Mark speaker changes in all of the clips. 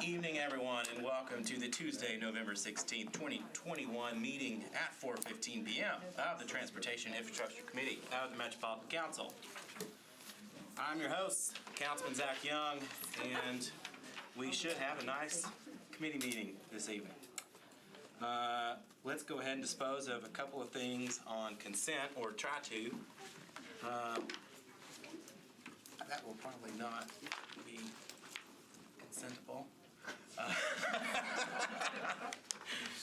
Speaker 1: evening, everyone, and welcome to the Tuesday, November 16th, 2021 meeting at 4:15 p.m. of the Transportation Infrastructure Committee of the Metropolitan Council. I'm your host, Councilman Zach Young, and we should have a nice committee meeting this evening. Let's go ahead and dispose of a couple of things on consent, or try to. That will probably not be consentable.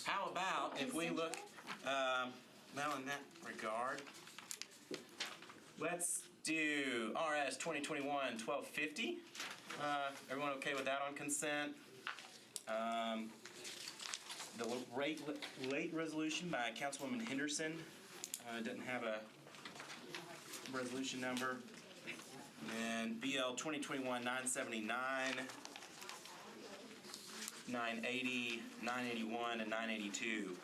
Speaker 1: How about if we look, well, in that regard, let's do RS 2021-1250. Everyone okay with that on consent? The late resolution by Councilwoman Henderson doesn't have a resolution number. And BL 2021-979, 980, 981, and 982.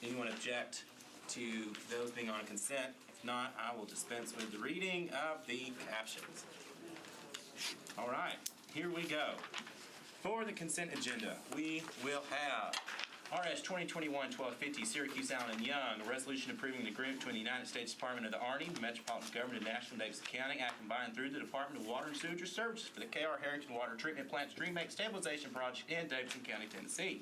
Speaker 1: Anyone object to those being on consent? If not, I will dispense with the reading of the captions. All right, here we go. For the consent agenda, we will have RS 2021-1250, Syracuse, Allen and Young, a resolution approving the agreement between the United States Department of the Army, the Metropolitan Government of Nashville and Davidson County, acting by and through the Department of Water and Sewage Services for the K.R. Harrington Water Treatment Plant Stream Bank Stabilization Project in Davidson County, Tennessee.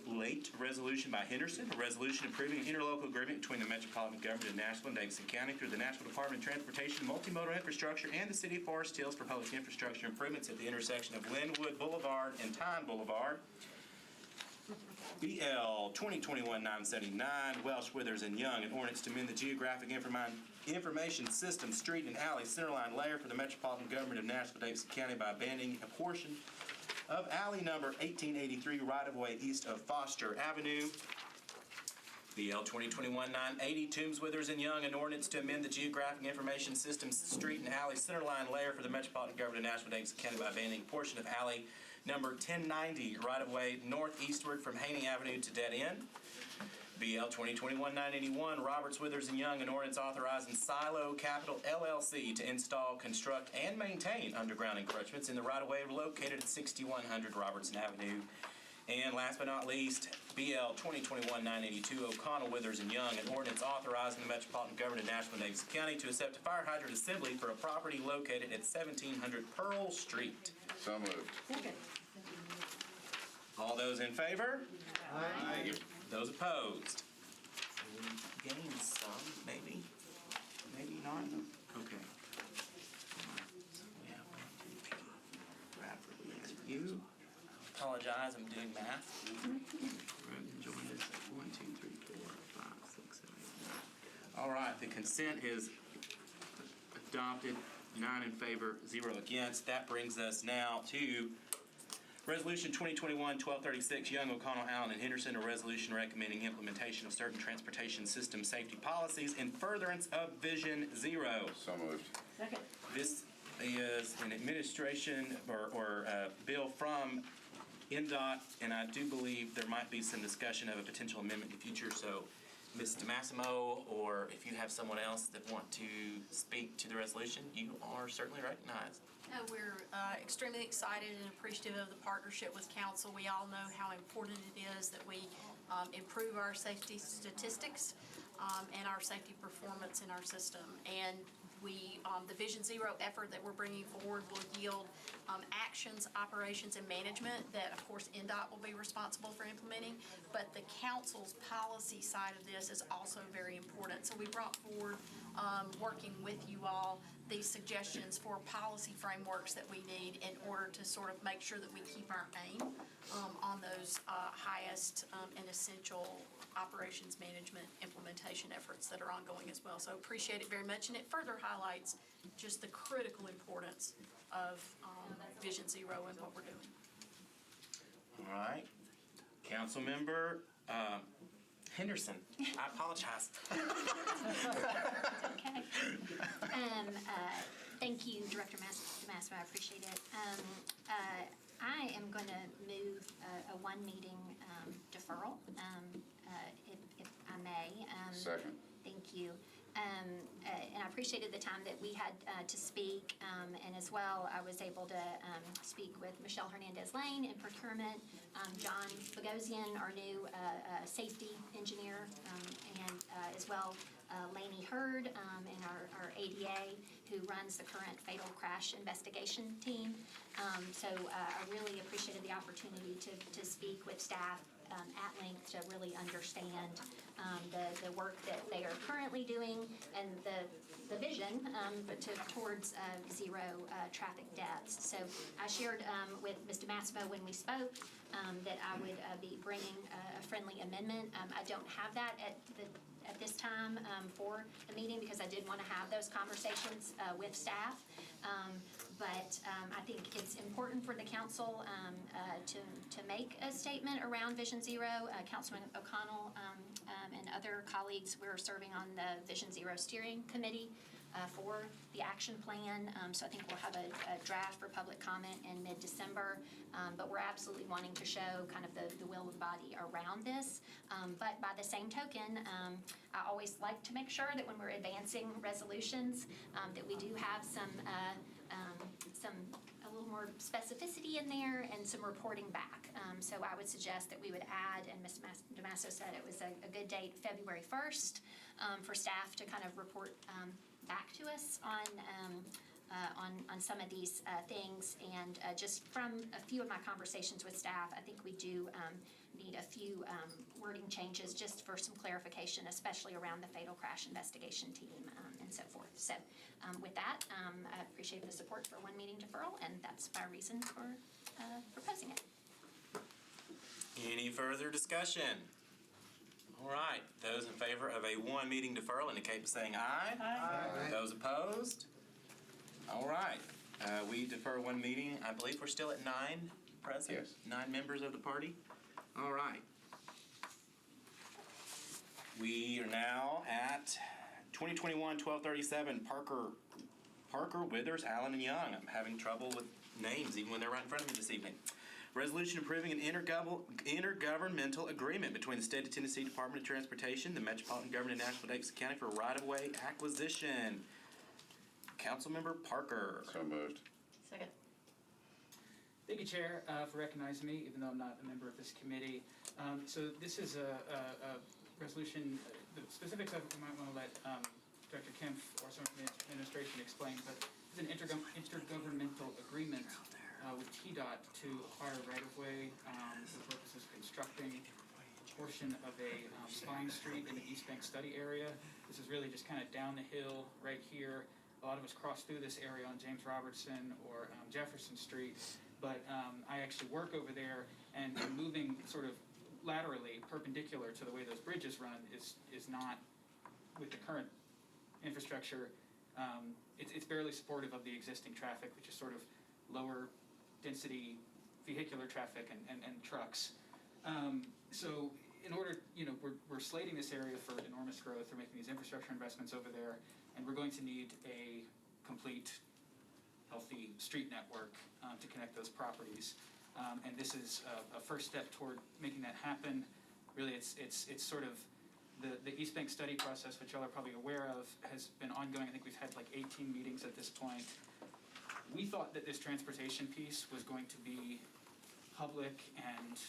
Speaker 1: Late resolution by Henderson, a resolution approving an interlocal agreement between the Metropolitan Government of Nashville and Davidson County through the Nashville Department of Transportation, Multimodal Infrastructure, and the City of Forest Hills for public infrastructure improvements at the intersection of Linwood Boulevard and Tyne Boulevard. BL 2021-979, Welsh, Withers, and Young, an ordinance to amend the geographic information system, street and alley centerline layer for the Metropolitan Government of Nashville, Davidson County by abandoning a portion of alley number 1883 right-of-way east of Foster Avenue. BL 2021-980, Toombs, Withers, and Young, an ordinance to amend the geographic information system street and alley centerline layer for the Metropolitan Government of Nashville, Davidson County by abandoning a portion of alley number 1090 right-of-way northeastward from Haney Avenue to Dead End. BL 2021-981, Roberts, Withers, and Young, an ordinance authorizing Silo Capital LLC to install, construct, and maintain underground encroachments in the right-of-way located at 6100 Robertson Avenue. And last but not least, BL 2021-982, O'Connell, Withers, and Young, an ordinance authorizing the Metropolitan Government of Nashville and Davidson County to accept a fire hydrant assembly for a property located at 1700 Pearl Street.
Speaker 2: So moved.
Speaker 3: Second.
Speaker 1: All those in favor?
Speaker 2: Aye.
Speaker 1: Those opposed? Gain some, maybe. Maybe not. Okay. So we have 1, 2, 3, Bradford leads for you. Apologize, I'm doing math. Join us at 1, 2, 3, 4, 5, 6, 7, 8, 9. All right, the consent is adopted. 9 in favor, 0 against. That brings us now to Resolution 2021-1236, Young, O'Connell, Allen, and Henderson, a resolution recommending implementation of certain transportation system safety policies in furtherance of Vision Zero.
Speaker 2: So moved.
Speaker 3: Second.
Speaker 1: This is an administration or bill from NDOT, and I do believe there might be some discussion of a potential amendment in the future. So, Ms. DeMassimo, or if you have someone else that want to speak to the resolution, you are certainly recognized.
Speaker 4: We're extremely excited and appreciative of the partnership with Council. We all know how important it is that we improve our safety statistics and our safety performance in our system. And the Vision Zero effort that we're bringing forward will yield actions, operations, and management that, of course, NDOT will be responsible for implementing. But the Council's policy side of this is also very important. So we brought forward, working with you all, these suggestions for policy frameworks that we need in order to sort of make sure that we keep our aim on those highest and essential operations management implementation efforts that are ongoing as well. So appreciate it very much, and it further highlights just the critical importance of Vision Zero and what we're doing.
Speaker 1: All right. Council Member Henderson, I apologize.
Speaker 5: Okay. Thank you, Director Massimo. I appreciate it. I am going to move a one-meeting deferral, if I may.
Speaker 2: Second.
Speaker 5: Thank you. And I appreciated the time that we had to speak, and as well, I was able to speak with Michelle Hernandez-Lane in procurement, John Bogosian, our new safety engineer, and as well Lainey Hurd, and our ADA, who runs the current fatal crash investigation team. So I really appreciated the opportunity to speak with staff at length to really understand the work that they are currently doing and the vision but towards zero traffic deaths. So I shared with Mr. Massimo when we spoke that I would be bringing a friendly amendment. I don't have that at this time for the meeting because I did want to have those conversations with staff. But I think it's important for the council to make a statement around Vision Zero. Councilman O'Connell and other colleagues, we're serving on the Vision Zero Steering Committee for the action plan. So I think we'll have a draft for public comment in mid-December. But we're absolutely wanting to show kind of the will of the body around this. But by the same token, I always like to make sure that when we're advancing resolutions, that we do have some a little more specificity in there and some reporting back. So I would suggest that we would add, and Mr. Damaso said it was a good date, February 1st, for staff to kind of report back to us on some of these things. And just from a few of my conversations with staff, I think we do need a few wording changes just for some clarification, especially around the fatal crash investigation team and so forth. So with that, I appreciate the support for one meeting deferral, and that's my reason for proposing it.
Speaker 1: Any further discussion? All right, those in favor of a one meeting deferral indicate by saying aye. Aye. Those opposed? All right, we defer one meeting. I believe we're still at 9 present.
Speaker 2: Yes.
Speaker 1: 9 members of the party. All right. We are now at 2021-1237 Parker, Withers, Allen, and Young. I'm having trouble with names even when they're right in front of me this evening. Resolution approving an intergovernmental agreement between the State of Tennessee Department of Transportation, the Metropolitan Government of Nashville, Davidson County for right-of-way acquisition. Councilmember Parker.
Speaker 2: So moved.
Speaker 4: Second.
Speaker 3: Thank you, Chair, for recognizing me, even though I'm not a member of this committee. So this is a resolution. The specifics of it, we might want to let Director Kempf or some of the administration explain, but it's an intergovernmental agreement with TDOT to acquire right-of-way for the purposes of constructing a portion of a spine street in the East Bank study area. This is really just kind of down the hill right here. A lot of us cross through this area on James Robertson or Jefferson Street, but I actually work over there, and moving sort of laterally, perpendicular to the way those bridges run is not, with the current infrastructure, it's barely supportive of the existing traffic, which is sort of lower density vehicular traffic and trucks. So in order, we're slating this area for enormous growth. We're making these infrastructure investments over there, and we're going to need a complete, healthy street network to connect those properties. And this is a first step toward making that happen. Really, it's sort of the East Bank study process, which y'all are probably aware of, has been ongoing. I think we've had like 18 meetings at this point. We thought that this transportation piece was going to be public and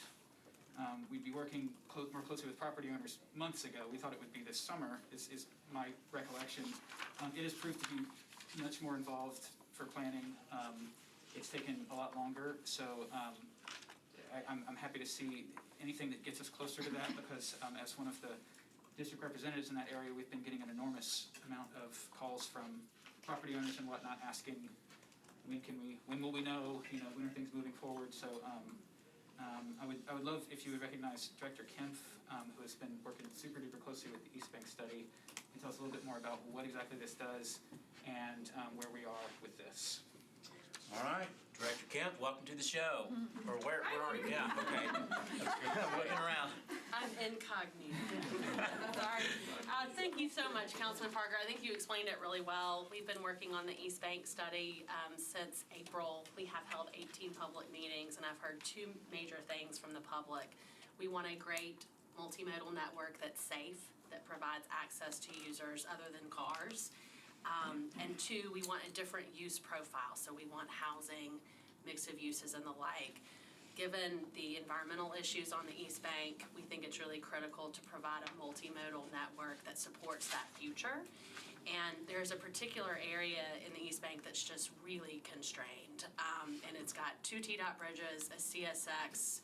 Speaker 3: we'd be working more closely with property owners months ago. We thought it would be this summer, is my recollection. It has proved to be much more involved for planning. It's taken a lot longer, so I'm happy to see anything that gets us closer to that, because as one of the district representatives in that area, we've been getting an enormous amount of calls from property owners and whatnot asking, when will we know, when are things moving forward? So I would love if you would recognize Director Kempf, who has been working super duper closely with the East Bank study, and tell us a little bit more about what exactly this does and where we are with this.
Speaker 1: All right, Director Kemp, welcome to the show. Or where are you? Yeah, okay. Looking around.
Speaker 6: I'm incognito. Sorry. Thank you so much, Councilman Parker. I think you explained it really well. We've been working on the East Bank study since April. We have held 18 public meetings, and I've heard 2 major things from the public. We want a great multimodal network that's safe. that provides access to users other than cars. And two, we want a different use profile, so we want housing, mix of uses and the like. Given the environmental issues on the East Bank, we think it's really critical to provide a multimodal network that supports that future. And there's a particular area in the East Bank that's just really constrained. And it's got 2 TDOT bridges, a CSX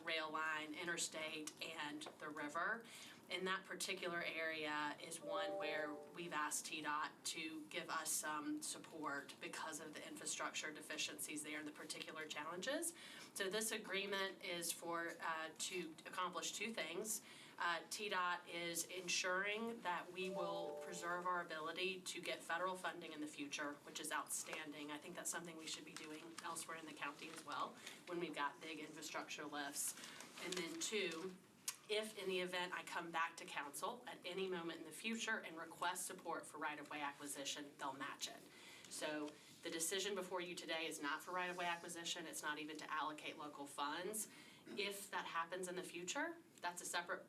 Speaker 6: rail line, interstate, and the river. And that particular area is one where we've asked TDOT to give us some support because of the infrastructure deficiencies there and the particular challenges. So this agreement is for to accomplish 2 things. TDOT is ensuring that we will preserve our ability to get federal funding in the future, which is outstanding. I think that's something we should be doing elsewhere in the county as well when we've got big infrastructure lifts. And then 2, if in the event I come back to council at any moment in the future and request support for right-of-way acquisition, they'll match it. So the decision before you today is not for right-of-way acquisition. It's not even to allocate local funds. If that happens in the future, that's a separate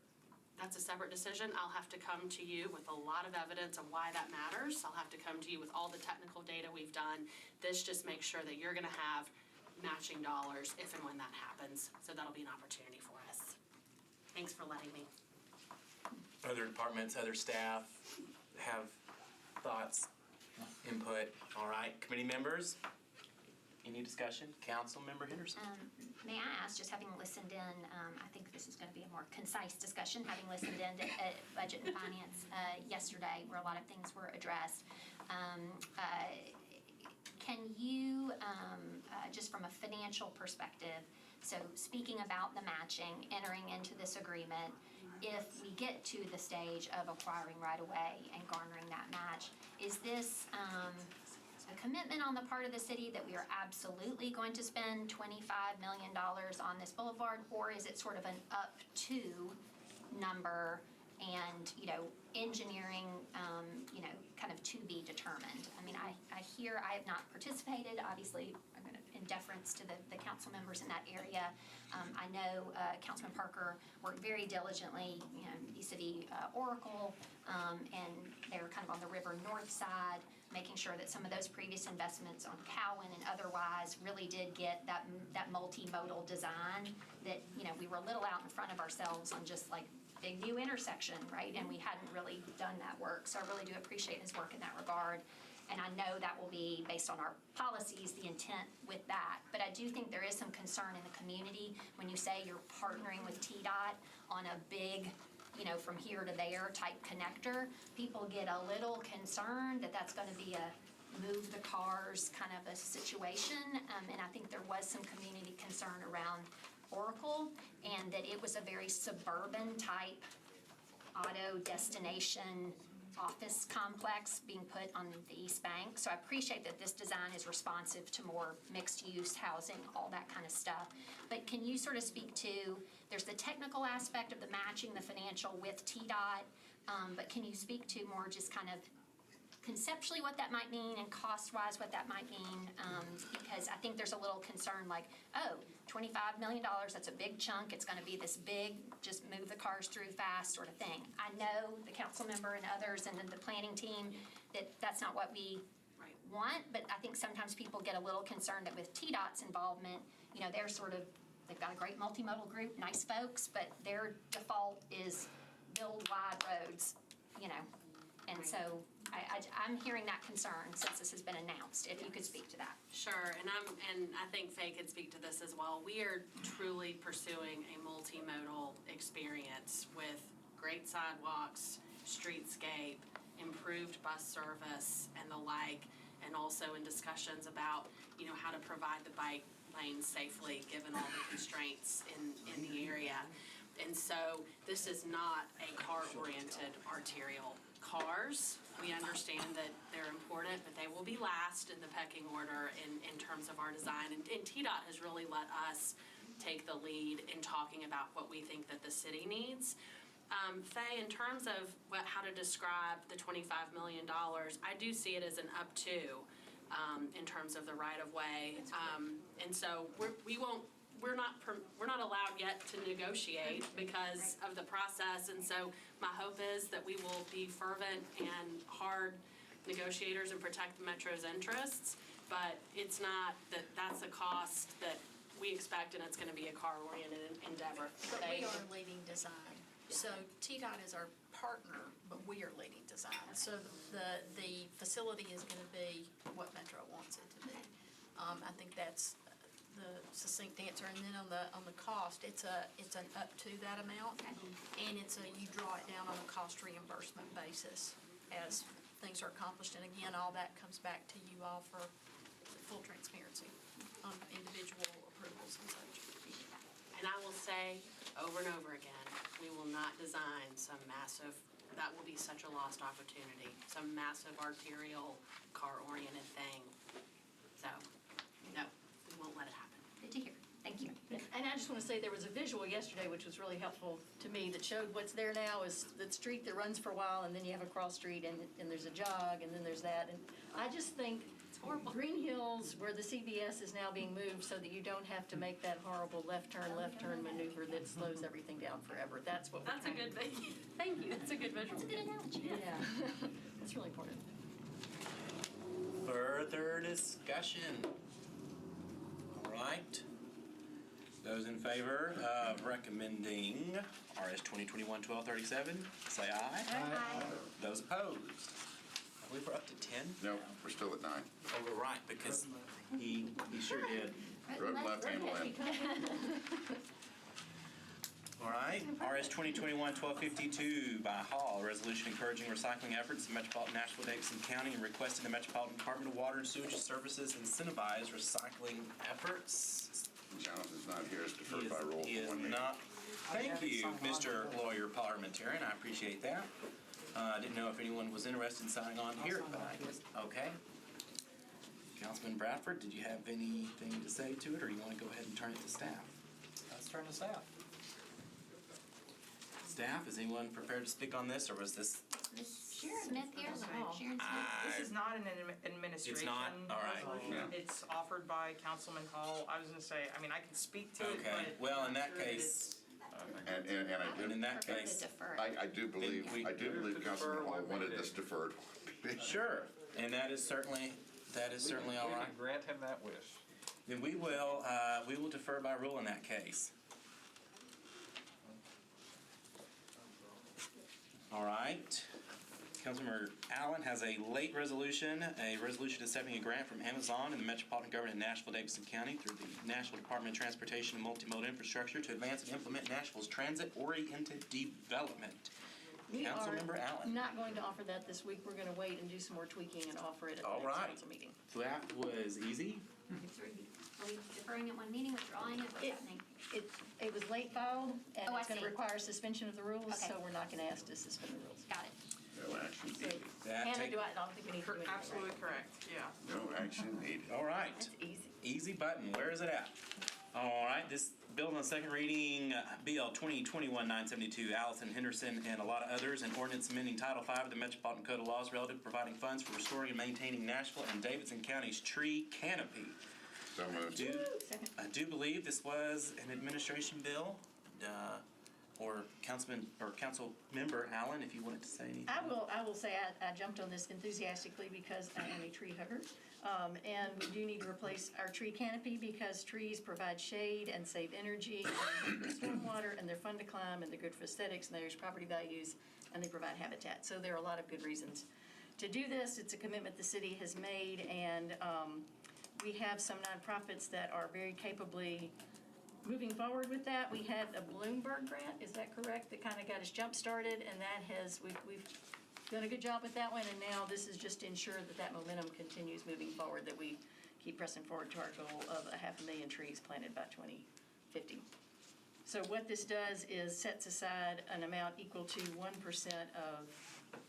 Speaker 6: decision. I'll have to come to you with a lot of evidence on why that matters. I'll have to come to you with all the technical data we've done. This just makes sure that you're gonna have matching dollars if and when that happens. So that'll be an opportunity for us. Thanks for letting me.
Speaker 1: Other departments, other staff have thoughts, input? All right, committee members? Any discussion? Council Member Henderson?
Speaker 5: May I ask, just having listened in, I think this is going to be a more concise discussion, having listened in to Budget and Finance yesterday, where a lot of things were addressed. Can you, just from a financial perspective, so speaking about the matching, entering into this agreement, if we get to the stage of acquiring right away and garnering that match, is this a commitment on the part of the city that we are absolutely going to spend $25 million on this boulevard, or is it sort of an up to number and, engineering, kind of to be determined? I mean, I have not participated, obviously, I'm gonna, in deference to the council members in that area. I know Councilman Parker worked very diligently, vis-a-vis Oracle, and they were kind of on the river north side, making sure that some of those previous investments on Cowan and otherwise really did get that multimodal design that, we were a little out in front of ourselves on just like big new intersection, right? And we hadn't really done that work. So I really do appreciate his work in that regard. And I know that will be based on our policies, the intent with that. But I do think there is some concern in the community when you say you're partnering with TDOT on a big, from here to there type connector. People get a little concerned that that's going to be a move the cars kind of a situation. And I think there was some community concern around Oracle, and that it was a very suburban type auto destination office complex being put on the East Bank. So I appreciate that this design is responsive to more mixed use housing, all that kind of stuff. But can you sort of speak to, there's the technical aspect of the matching, the financial with TDOT, but can you speak to more just kind of conceptually what that might mean and cost-wise what that might mean? Because I think there's a little concern like, oh, $25 million, that's a big chunk, it's gonna be this big, just move the cars through fast sort of thing. I know the council member and others and then the planning team that that's not what we want, but I think sometimes people get a little concerned that with TDOT's involvement, they're sort of, they've got a great multimodal group, nice folks, but their default is build wide roads, and so I'm hearing that concern since this has been announced, if you could speak to that.
Speaker 6: Sure, and I think Faye could speak to this as well. We are truly pursuing a multimodal experience with great sidewalks, streetscape, improved bus service, and the like, and also in discussions about, how to provide the bike lanes safely given all the constraints in the area. And so this is not a car-oriented arterial. Cars, we understand that they're important, but they will be last in the pecking order in terms of our design. And TDOT has really let us take the lead in talking about what we think that the city needs. Faye, in terms of how to describe the $25 million, I do see it as an up to in terms of the right-of-way. And so we we're not allowed yet to negotiate because of the process. And so my hope is that we will be fervent and hard negotiators and protect the Metro's interests. But it's not that that's a cost that we expect, and it's going to be a car-oriented endeavor.
Speaker 4: But we are leading design. So TDOT is our partner, but we are leading design. So the facility is going to be what Metro wants it to be. I think that's the succinct answer. And then on the cost, it's an up to that amount, and you draw it down on a cost reimbursement basis as things are accomplished. And again, all that comes back to you all for full transparency on individual approvals and such.
Speaker 6: And I will say over and over again, we will not design some massive, that will be such a lost opportunity, some massive arterial, car-oriented thing. So, no, we won't let it happen.
Speaker 5: Good to hear. Thank you.
Speaker 7: And I just want to say there was a visual yesterday which was really helpful to me that showed what's there now is the street that runs for a while, and then you have a cross street, and there's a jog, and then there's that. And I just think Green Hills, where the CVS is now being moved so that you don't have to make that horrible left turn maneuver that slows everything down forever. That's what we're
Speaker 6: That's a good thing. Thank you. That's a good visual.
Speaker 5: That's a good analogy.
Speaker 7: Yeah. It's really important.
Speaker 1: Further discussion? All right. Those in favor of recommending RS 2021-1237, say aye.
Speaker 5: Aye.
Speaker 1: Those opposed? I believe we're up to 10?
Speaker 2: No, we're still at 9.
Speaker 1: Oh, we're right, because he sure did.
Speaker 2: Rode left handle in.
Speaker 1: All right, RS 2021-1252 by Hall, a resolution encouraging recycling efforts in Metropolitan Nashville, Davidson County, and requesting the Metropolitan Department of Water and Sewage Services incentivize recycling efforts.
Speaker 2: Jonathan's not here, it's deferred by roll
Speaker 1: He is
Speaker 2: for 1 minute.
Speaker 1: not. Thank you, Mr. Lawyer Parliamentarian, I appreciate that. I didn't know if anyone was interested in signing on to hear it, but I guess, okay. Councilman Bradford, did you have anything to say to it, or you want to go ahead and turn it to staff?
Speaker 8: Let's turn this out.
Speaker 1: Staff, is anyone prepared to speak on this, or was this?
Speaker 5: Sharon Smith here. Sharon Smith.
Speaker 9: This is not an administration.
Speaker 1: It's not? All right.
Speaker 9: resolution. It's offered by Councilman Hall. I was gonna say, I mean, I can speak to it,
Speaker 1: Okay,
Speaker 9: but.
Speaker 1: well, in
Speaker 9: I'm
Speaker 1: that
Speaker 9: sure that
Speaker 1: case,
Speaker 2: And
Speaker 1: and in that
Speaker 5: Prefer to
Speaker 1: case,
Speaker 5: defer.
Speaker 2: I do believe Councilman Hall wanted this deferred.
Speaker 1: sure, and that is certainly all
Speaker 8: We
Speaker 1: right.
Speaker 8: can grant him that wish.
Speaker 1: Then we will defer by rule in that case. All right. Councilmember Allen has a late resolution, accepting a grant from Amazon and the Metropolitan Government of Nashville, Davidson County through the Nashville Department of Transportation and Multimodal Infrastructure to advance and implement Nashville's transit-oriented development.
Speaker 7: We are
Speaker 1: Councilmember Allen.
Speaker 7: not going to offer that this week. We're going to wait and do some more tweaking and offer it at the
Speaker 1: All
Speaker 7: next
Speaker 1: right.
Speaker 7: council meeting.
Speaker 1: So that was easy.
Speaker 5: Are we deferring it one meeting, withdrawing it, what's
Speaker 7: It-
Speaker 5: happening?
Speaker 7: It was late filed, and
Speaker 5: Oh, I
Speaker 7: it's going to
Speaker 5: see.
Speaker 7: require suspension of the rules,
Speaker 5: Okay.
Speaker 7: so we're not going to ask to suspend the rules.
Speaker 5: Got it.
Speaker 2: No action
Speaker 7: So,
Speaker 2: needed.
Speaker 1: That
Speaker 7: Hannah,
Speaker 1: take-
Speaker 7: I don't think we need to do anything. right?
Speaker 9: Absolutely correct, yeah.
Speaker 2: No action needed.
Speaker 1: All right.
Speaker 7: That's easy.
Speaker 1: Easy button. Where is it at? All right. This bill on second reading, BL 2021-972, Allison Henderson and a lot of others, an ordinance amending Title V of the Metropolitan Code of Laws relative to providing funds for restoring and maintaining Nashville and Davidson County's tree canopy.
Speaker 2: So moved.
Speaker 1: I do believe this was an administration bill, or Council Member Allen, if you wanted to say anything.
Speaker 7: I will say I jumped on this enthusiastically because I am a tree hugger. And we do need to replace our tree canopy because trees provide shade and save energy, and stormwater, and they're fun to climb, and they're good for aesthetics, and there's property values, and they provide habitat. So there are a lot of good reasons to do this. It's a commitment the city has made, and we have some nonprofits that are very capably moving forward with that. We had a Bloomberg grant, is that correct, that kind of got us jump-started, and that has, we've done a good job with that one, and now this is just to ensure that that momentum continues moving forward, that we keep pressing forward to our goal of 500,000 trees planted by 2050. So what this does is sets aside an amount equal to 1% of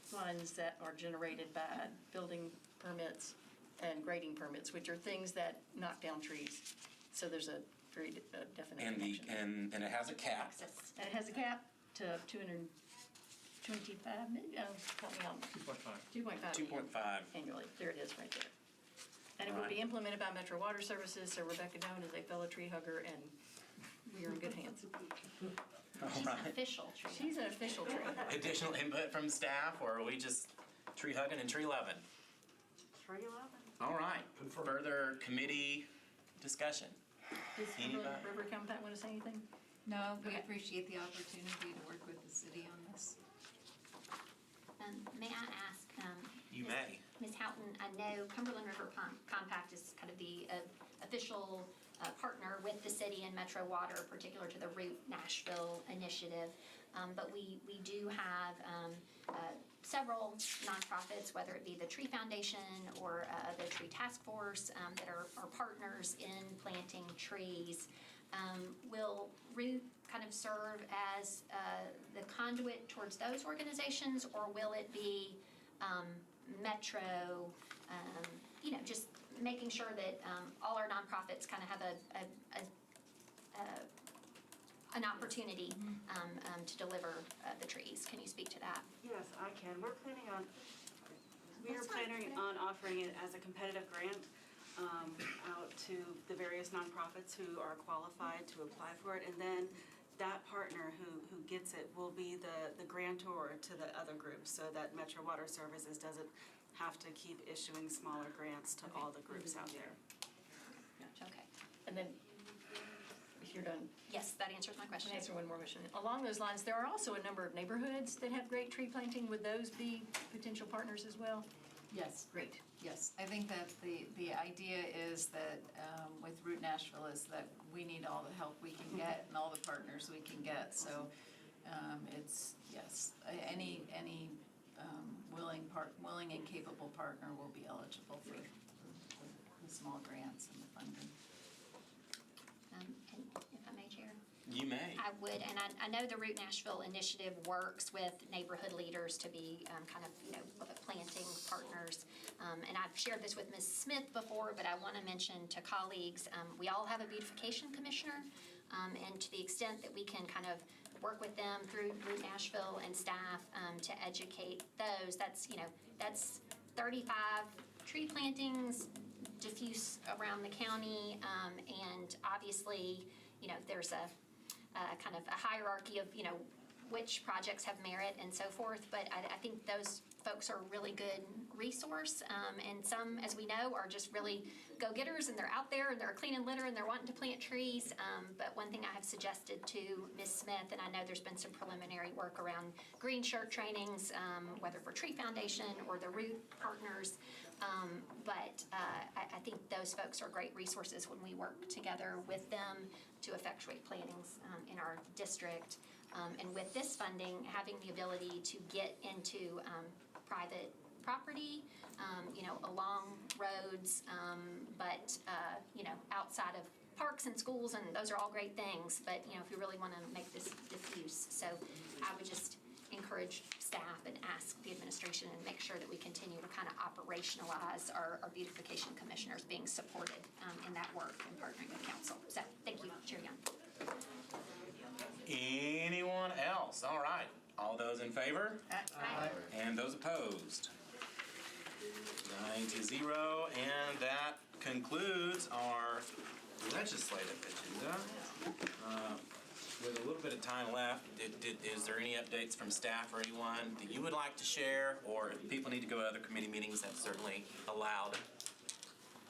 Speaker 7: funds that are generated by building permits and grading permits, which are things that knock down trees. So there's a very definite
Speaker 1: And
Speaker 7: connection.
Speaker 1: and it has a cap.
Speaker 5: Access.
Speaker 7: And it has a cap to 225 million, help me out, 2.5 million
Speaker 1: 2.5.
Speaker 7: annually. There it is, right there. And it will be implemented by Metro Water Services, so Rebecca Doan is a fellow tree hugger, and We are in good hands.
Speaker 1: All
Speaker 5: She's an
Speaker 1: right.
Speaker 5: official tree.
Speaker 7: She's an official tree.
Speaker 1: Additional input from staff, or are we just tree hugging and tree loving?
Speaker 9: 311.
Speaker 1: All right. Further committee discussion.
Speaker 7: Does
Speaker 1: Anybody?
Speaker 7: River Compact want to say anything?
Speaker 10: No, we
Speaker 7: Okay.
Speaker 10: appreciate the opportunity to work with the city on this.
Speaker 5: May I ask,
Speaker 1: You may.
Speaker 5: Ms. Houghton, I know Cumberland River Compact is kind of the official partner with the city and Metro Water, particular to the Route Nashville initiative. But we do have several nonprofits, whether it be the Tree Foundation or the Tree Task Force, that are partners in planting trees. Will Route kind of serve as the conduit towards those organizations, or will it be Metro, just making sure that all our nonprofits kind of have an opportunity to deliver the trees? Can you speak to that?
Speaker 11: Yes, I can. We are planning on offering it as a competitive grant out to the various nonprofits who are qualified to apply for it. And then that partner who gets it will be the grantor to the other groups, so that Metro Water Services doesn't have to keep issuing smaller grants to all the groups out there.
Speaker 5: Okay.
Speaker 7: And then, if you're done,
Speaker 5: Yes, that answers my
Speaker 7: I'm
Speaker 5: question.
Speaker 7: going to answer one more question. Along those lines, there are also a number of neighborhoods that have great tree planting. Would those be potential partners as well?
Speaker 10: Yes, great, yes. I think that the idea is that with Route Nashville is that we need all the help we can get and all the partners we can get. So it's, yes, any willing and capable partner will be eligible for the small grants and the funding.
Speaker 5: And if I may, Chair?
Speaker 1: You may.
Speaker 5: I would, and I know the Route Nashville initiative works with neighborhood leaders to be kind of, planting partners. And I've shared this with Ms. Smith before, but I want to mention to colleagues, we all have a beautification commissioner. And to the extent that we can kind of work with them through Route Nashville and staff to educate those, that's 35 tree plantings diffuse around the county. And obviously, there's a kind of a hierarchy of, which projects have merit and so forth, but I think those folks are a really good resource, and some, as we know, are just really go-getters, and they're out there, and they're cleaning litter, and they're wanting to plant trees, but one thing I have suggested to Ms. Smith, and I know there's been some preliminary work around green shirt trainings, whether for Tree Foundation or the Root Partners, but I think those folks are great resources when we work together with them to effectuate plantings in our district. And with this funding, having the ability to get into private property, along roads, but, outside of parks and schools, and those are all great things, but, if you really want to make this diffuse. So I would just encourage staff and ask the administration and make sure that we continue to kind of operationalize our beautification commissioners being supported in that work and partnering with council. So thank you, Chair Young.
Speaker 1: Anyone else? All right. All those in favor?
Speaker 5: Aye.
Speaker 1: And those opposed? 9-0, and that concludes our legislative agenda. With a little bit of time left, is there any updates from staff or anyone that you would like to share? Or if people need to go to other committee meetings, that's certainly allowed.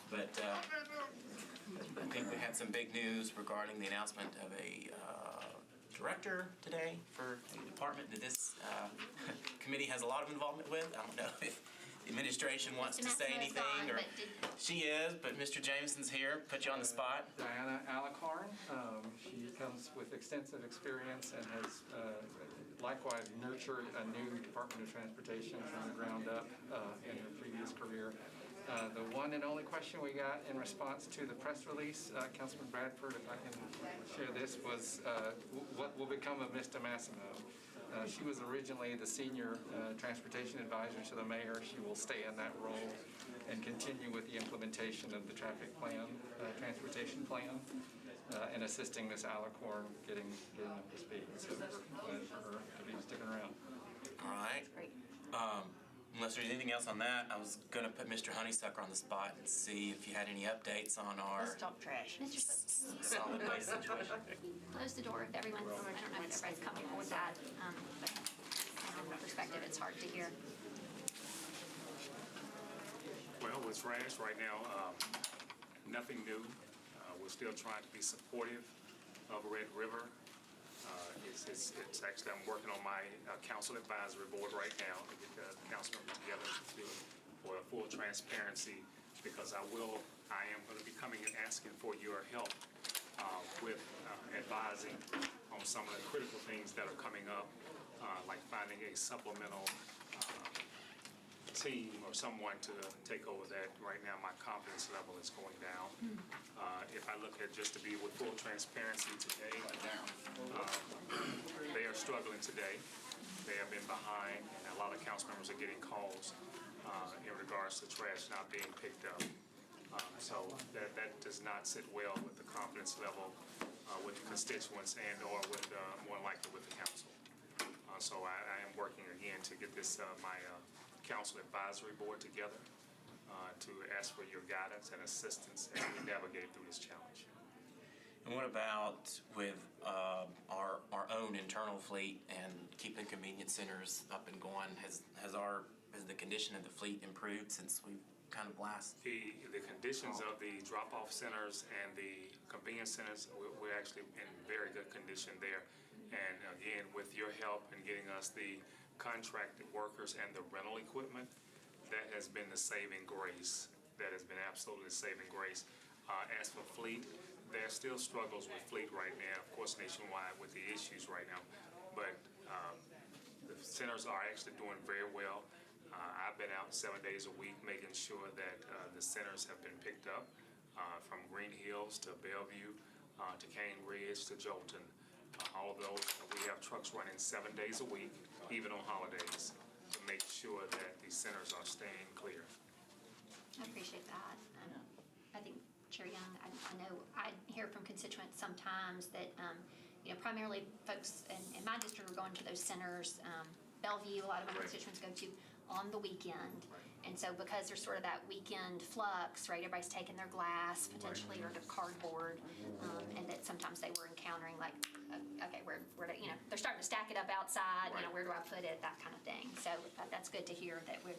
Speaker 1: But I think we had some big news regarding the announcement of a director today for a department that this committee has a lot of involvement with. I don't know if the administration wants to say anything, or she is, but Mr. Jameson's here. Put you on the spot.
Speaker 8: Diana Alicorn, she comes with extensive experience and has likewise nurtured a new Department of Transportation from the ground up in her previous career. The one and only question we got in response to the press release, Councilman Bradford, if I can share this, was what will become of Mr. Massimo? She was originally the senior transportation advisor to the mayor. She will stay in that role and continue with the implementation of the traffic plan, transportation plan, and assisting Ms. Alicorn getting up to speed. So we're glad for her to be sticking around.
Speaker 1: All right.
Speaker 5: Great.
Speaker 1: Unless there's anything else on that, I was gonna put Mr. Honeysucker on the spot and see if you had any updates on our
Speaker 7: Let's talk trash.
Speaker 5: Mr.
Speaker 1: solid waste situation.
Speaker 5: Close the door if everyone's, I don't know if everybody's comfortable with that, but from my perspective, it's hard to hear.
Speaker 12: Well, with trash right now, nothing new. We're still trying to be supportive of Red River. It's actually, I'm working on my council advisory board right now to get the council members together to do for full transparency, because I am going to be coming and asking for your help with advising on some of the critical things that are coming up, like finding a supplemental team or someone to take over that. Right now, my confidence level is going down. If I look at, just to be with full transparency today, they are struggling today. They have been behind, and a lot of council members are getting calls in regards to trash not being picked up. So that does not sit well with the confidence level with the constituents and or with, more likely with the council. So I am working again to get this, my council advisory board together to ask for your guidance and assistance as we navigate through this challenge.
Speaker 1: And what about with our own internal fleet and keeping convenience centers up and going? Has the condition of the fleet improved since we kind of last?
Speaker 12: The conditions of the drop-off centers and the convenience centers, we're actually in very good condition there. And again, with your help in getting us the contracted workers and the rental equipment, that has been the saving grace. That has been absolutely the saving grace. As for fleet, there are still struggles with fleet right now, of course nationwide with the issues right now. But the centers are actually doing very well. I've been out 7 days a week making sure that the centers have been picked up from Green Hills to Bellevue to Cane Ridge to Jolton. All of those, we have trucks running 7 days a week, even on holidays, to make sure that these centers are staying clear.
Speaker 5: I appreciate that. I think, Chair Young, I know I hear from constituents sometimes that, primarily folks in my district are going to those centers. Bellevue, a lot of my constituents go to on the weekend. And so because there's sort of that weekend flux, right, everybody's taking their glass potentially or their cardboard, and that sometimes they were encountering like, okay, where they're starting to stack it up outside, where do I put it, that kind of thing. So that's good to hear that we're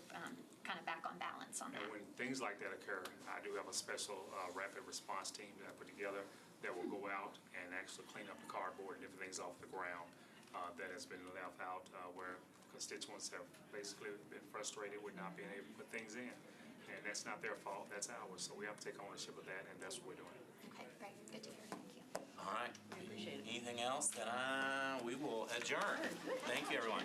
Speaker 5: kind of back on balance on that.
Speaker 12: And when things like that occur, I do have a special rapid response team that I put together that will go out and actually clean up the cardboard and different things off the ground that has been left out where constituents have basically been frustrated with not being able to put things in. And that's not their fault, that's ours. So we have to take ownership of that, and that's what we're doing.
Speaker 5: Okay, great, good to hear, thank you.
Speaker 1: All right. Anything else? Then we will adjourn. Thank you, everyone.